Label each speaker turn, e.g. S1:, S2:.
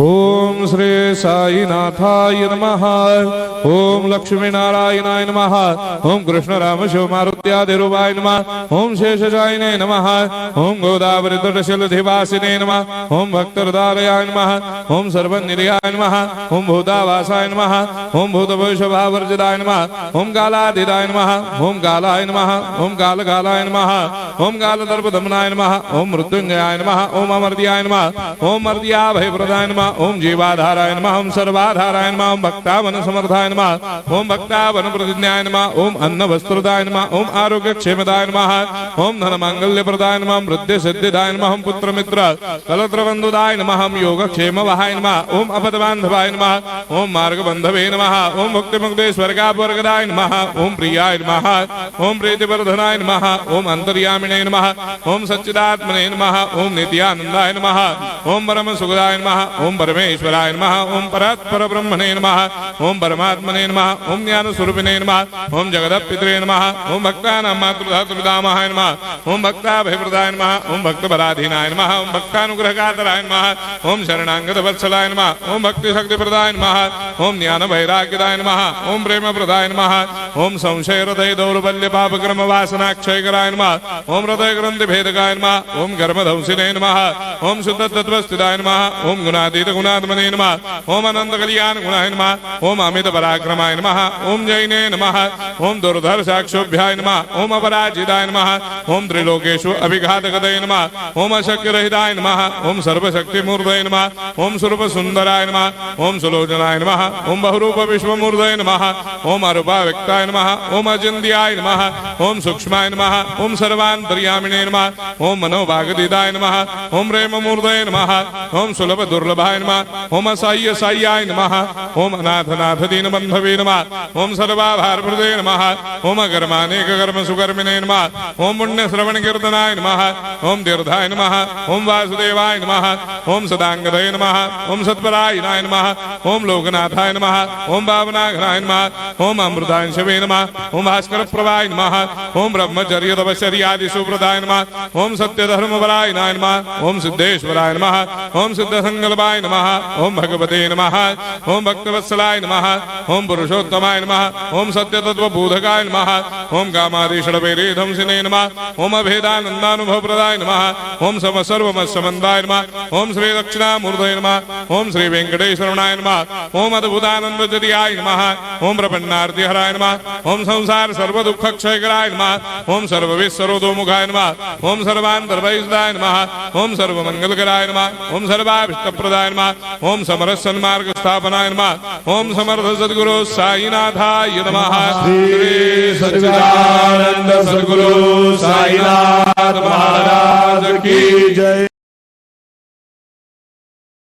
S1: ओम श्री साईनाथाय नमः। ओम लक्ष्मी नारायणाय नमः। ओम कृष्ण राम शिव मारुत्यादिरूपाय नमः। ओम शेषशायिने नमः। ओम गोदावरी तटशिलधिवासिने नमः। ओम भक्तहृदयाय नमः। ओम सर्वनिलयाय नमः। ओम भूतावासाय नमः। ओम भूतभविष्यभावर्जिताय नमः। ओम कालातीताय नमः। ओम कालाय नमः। ओम कालकालाय नमः। ओम कालदर्पदमनाय नमः। ओम मृत्युंजयाय नमः। ओम अमर्त्याय नमः। ओम मर्त्याभयप्रदाय नमः। ओम जीवाधाराय नमः। ओम सर्वाधाराय नमः। ओम भक्तावन समर्थाय नमः। ओम भक्तावन प्रतिज्ञाय नमः। ओम अन्न वस्त्रदाय नमः। ओम आरोग्य क्षेमदाय नमः। ओम धन मांगल्य प्रदाय नमः। ओम वृद्धि सिद्धिदाय नमः। ओम पुत्र मित्र कलत्र बंधुदाय नमः। ओम योग क्षेम वहाय नमः। ओम अपद बांधवाय नमः। ओम मार्ग बंधवे नमः। ओम मुक्ति मुक्ति स्वर्गापवर्गदाय नमः। ओम प्रियाय नमः। ओम प्रीतिवर्धनाय नमः। ओम अंतर्यामिने नमः। ओम सच्चिदात्मने नमः। ओम नित्यानंदाय नमः। ओम परम सुखदाय नमः। ओम परमेश्वराय नमः। ओम परात्पर ब्रह्मणे नमः। ओम परमात्मने नमः। ओम ज्ञान स्वरूपिणे नमः। ओम जगदपितरे नमः। ओम भक्तानां मातृधातुर्पितामहाय नमः। ओम भक्ताभयप्रदाय नमः। ओम भक्तपराधीनाय नमः। ओम भक्तानुग्रहकातराय नमः। ओम शरणागत वत्सलाय नमः। ओम भक्ति शक्ति प्रदाय नमः। ओम ज्ञान वैराग्यदाय नमः। ओम प्रेम प्रदाय नमः। ओम संशय हृदय दौर्बल्य पापक्रम वासना क्षयकराय नमः। ओम हृदय ग्रंथि भेदकाय नमः। ओम कर्मधंसिने नमः। ओम शुद्ध तत्वस्थिताय नमः। ओम गुणातीत गुणात्मने नमः। ओम अनंत कल्याण गुणाय नमः। ओम अमित पराक्रमाय नमः। ओम जैने नमः। ओम दुर्धर्षाक्षोभ्याय नमः। ओम अपराजिताय नमः। ओम त्रिलोकेषु अभिघातगतये नमः। ओम अशक्यरहिताय नमः। ओम सर्वशक्तिमूर्तये नमः। ओम स्वरूप सुंदराय नमः। ओम सुलोचनाय नमः। ओम बहुरूप विश्वमूर्तये नमः। ओम अरूपाव्यक्ताय नमः। ओम अचिन्त्याय नमः। ओम सूक्ष्माय नमः। ओम सर्वान्तर्यामिने नमः। ओम मनोभागदिताय नमः। ओम प्रेममूर्तये नमः। ओम सुलभ दुर्लभाय नमः। ओम असाह्य साह्याय नमः। ओम अनाथनाथ दीनबंधवे नमः। ओम सर्वाभारप्रदे नमः। ओम अकर्मानेक कर्म सुकर्मिणे नमः। ओम पुण्य श्रवण कीर्तनाय नमः। ओम तीर्थाय नमः। ओम वासुदेवाय नमः। ओम सदांगदये नमः। ओम सत्परायणाय नमः। ओम लोकनाथाय नमः। ओम भावनाघनाय नमः। ओम अमृतांशवे नमः। ओम भास्कर प्रभाय नमः। ओम ब्रह्मचर्य तपश्चर्यादि सुप्रदाय नमः। ओम सत्यधर्मपरायणाय नमः। ओम सिद्धेश्वराय नमः। ओम सिद्ध संकल्पाय नमः। ओम भगवते नमः। ओम भक्तवत्सलाय नमः। ओम पुरुषोत्तमाय नमः। ओम सत्यतत्वबोधकाय नमः। ओम कामादिषडवेरेधंसिने नमः। ओम अभेदानन्दानुभवप्रदाय नमः। ओम सर्वमस्समन्दाय नमः। ओम श्री दक्षिणामूर्तये नमः। ओम श्री वेंकटेश्वरनाय नमः। ओम अद्भुतानन्दजटियाय नमः। ओम प्रपन्नार्तिहराय नमः। ओम संसार सर्वदुःखक्षयकराय नमः। ओम सर्वविश्वरोधोमुखाय नमः। ओम सर्वान्तर्वैसदाय नमः। ओम सर्वमंगलकराय नमः। ओम सर्वाभीष्टप्रदाय नमः। ओम समरस सन्मार्ग स्थापनाय नमः। ओम समर्थ सद्गुरु साईनाथाय नमः।
S2: श्री सच्चिदानंद सद्गुरु साईनाथ महाराज की